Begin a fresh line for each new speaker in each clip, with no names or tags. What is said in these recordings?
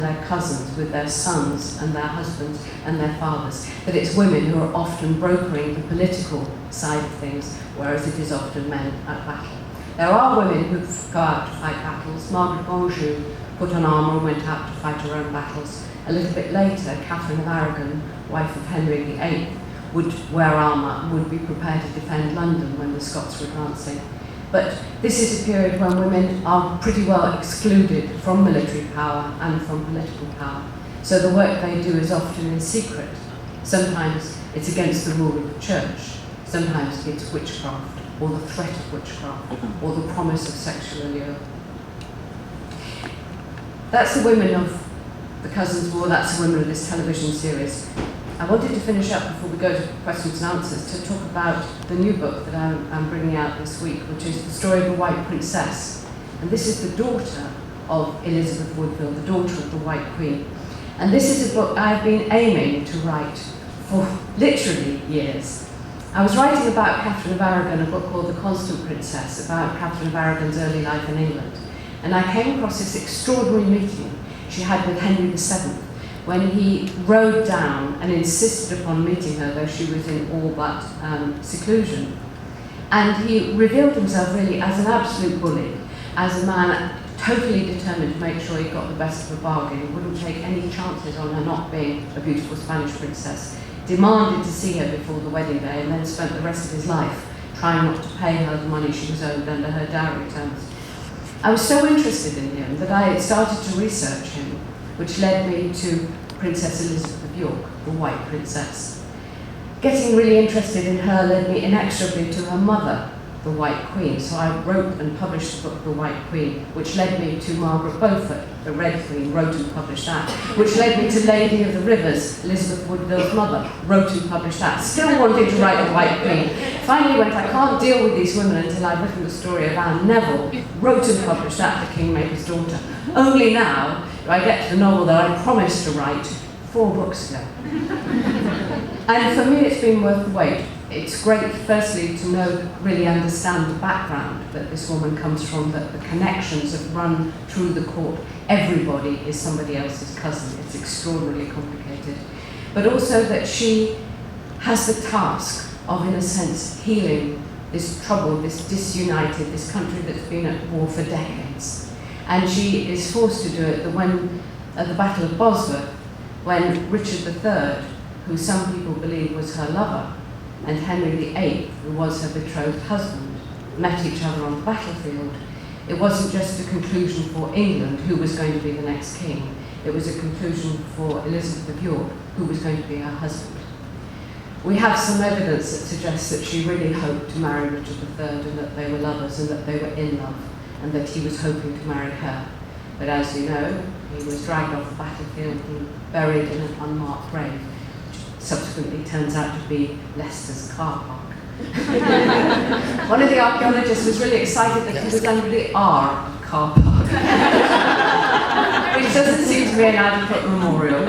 their cousins with their sons and their husbands and their fathers, that it's women who are often brokering the political side of things, whereas it is often men at battle. There are women who go out to fight battles. Margaret Anjou put on armour and went out to fight her own battles. A little bit later, Catherine of Aragon, wife of Henry VIII, would wear armour, would be prepared to defend London when the Scots were advancing. But this is a period when women are pretty well excluded from military power and from political power. So the work they do is often in secret. Sometimes it's against the rule of the church. Sometimes it's witchcraft, or the threat of witchcraft, or the promise of sexual allure. That's the women of the Cousins' War, that's the women of this television series. I wanted to finish up before we go to questions and answers to talk about the new book that I'm bringing out this week, which is The Story of the White Princess. And this is the daughter of Elizabeth Woodville, the daughter of the White Queen. And this is a book I've been aiming to write for literally years. I was writing about Catherine of Aragon, a book called The Constant Princess, about Catherine of Aragon's early life in England. And I came across this extraordinary meeting she had with Henry VII, when he rode down and insisted upon meeting her, though she was in all but seclusion. And he revealed himself really as an absolute bully, as a man totally determined to make sure he got the best of a bargain. He wouldn't take any chances on her not being a beautiful Spanish princess, demanded to see her before the wedding day, and then spent the rest of his life trying not to pay her the money she was owed under her dowry terms. I was so interested in him that I started to research him, which led me to Princess Elizabeth of York, the White Princess. Getting really interested in her led me inexorably to her mother, the White Queen. So I wrote and published the book, The White Queen, which led me to Margaret Beaufort, the Red Queen, wrote and published that, which led me to Lady of the Rivers, Elizabeth Woodville's mother, wrote and published that, still wanting to write The White Queen. Finally went, I can't deal with these women until I've written the story of Anne Neville, wrote and published that, The Kingmaker's Daughter. Only now do I get to the novel that I promised to write 4 books ago. And for me it's been worth the wait. It's great, firstly, to really understand the background that this woman comes from, that the connections have run through the court. Everybody is somebody else's cousin. It's extraordinarily complicated. But also that she has the task of, in a sense, healing this troubled, this disunited, this country that's been at war for decades. And she is forced to do it at the Battle of Bosworth, when Richard III, who some people believe was her lover, and Henry VIII, who was her betrothed husband, met each other on the battlefield. It wasn't just a conclusion for England, who was going to be the next king. It was a conclusion for Elizabeth of York, who was going to be her husband. We have some evidence that suggests that she really hoped to marry Richard III, and that they were lovers, and that they were in love, and that he was hoping to marry her. But as you know, he was dragged off the battlefield and buried in an unmarked grave, subsequently turns out to be Leicester's car park. One of the archaeologists was really excited that he was under the R car park, which doesn't seem to be an adequate memorial.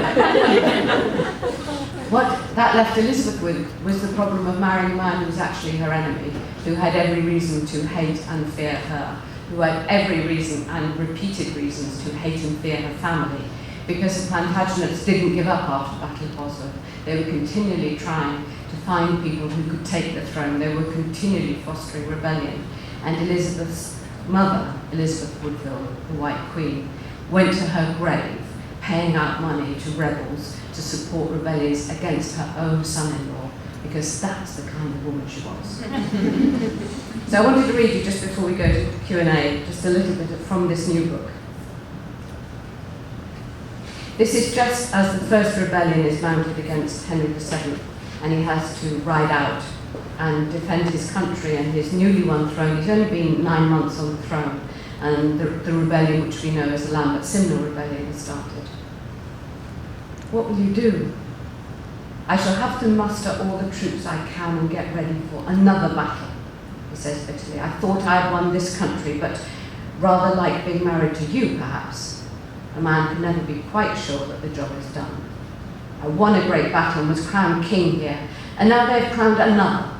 What that left Elizabeth with was the problem of marrying a man who was actually her enemy, who had every reason to hate and fear her, who had every reason and repeated reasons to hate and fear her family, because the Plantagenets didn't give up after the Battle of Bosworth. They were continually trying to find people who could take the throne. They were continually fostering rebellion. And Elizabeth's mother, Elizabeth Woodville, the White Queen, went to her grave, paying out money to rebels to support rebellions against her own son-in-law, because that's the kind of woman she was. So I wanted to read you, just before we go to Q&A, just a little bit from this new book. This is just as the first rebellion is mounted against Henry VII, and he has to ride out and defend his country and his newly won throne. He's only been 9 months on the throne, and the rebellion, which we know as the Lambert Simnel rebellion, has started. What will you do? I shall have to muster all the troops I can and get ready for another battle, he says bitterly. I thought I had won this country, but rather like being married to you, perhaps. A man can never be quite sure that the job is done. I won a great battle and was crowned king here, and now they've crowned another,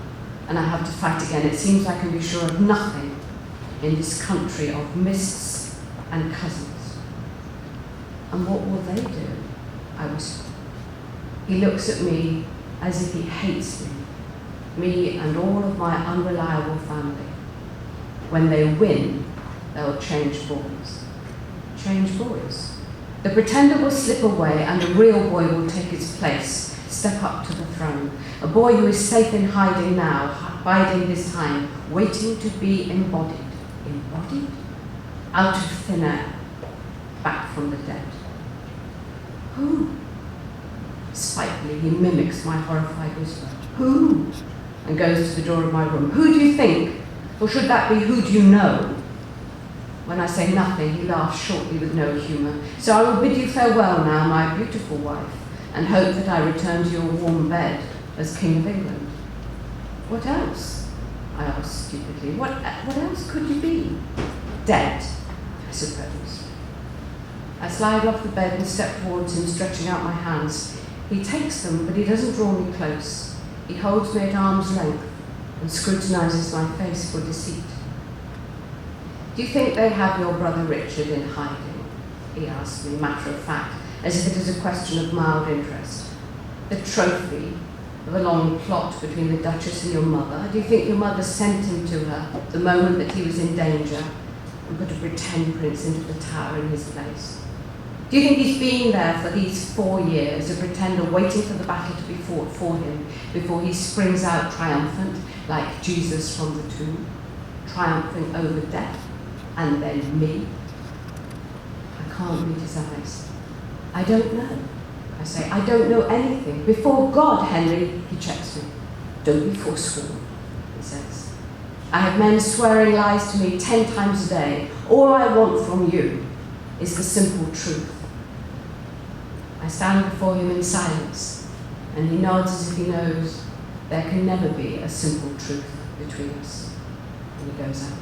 and I have to fight again. It seems I can be sure of nothing in this country of mists and cousins. And what will they do? I whisper. He looks at me as if he hates me and all of my unreliable family. When they win, they'll change boys. Change boys. The pretender will slip away and a real boy will take his place, step up to the throne. A boy who is safe in hiding now, biding his time, waiting to be embodied. Embodied? Out of thin air, back from the dead. Who? Spitefully, he mimics my horrified whisper. Who? And goes to the door of my room. Who do you think? Or should that be who do you know? When I say nothing, he laughs shortly with no humour. So I will bid you farewell now, my beautiful wife, and hope that I return to your warm bed as King of England. What else? I asked stupidly. What else could you be? Dead, I suppose. I slide off the bed and step towards him, stretching out my hands. He takes them, but he doesn't draw me close. He holds me at arm's length and scrutinises my face for deceit. Do you think they have your brother Richard in hiding? He asked me, matter of fact, as if it is a question of mild interest. The trophy of a long plot between the Duchess and your mother. Do you think your mother sent him to her the moment that he was in danger and put a pretend prince into the tower in his place? Do you think he's been there for these 4 years, a pretender waiting for the battle to be fought for him before he springs out triumphant like Jesus from the tomb, triumphing over death and then me? I can't read his eyes. I don't know. I say, I don't know anything. Before God, Henry, he checks me. Don't be forsworn, he says. I have men swearing lies to me 10 times a day. All I want from you is the simple truth. I stand before him in silence, and he nods as if he knows there can never be a simple truth between us. And he goes out.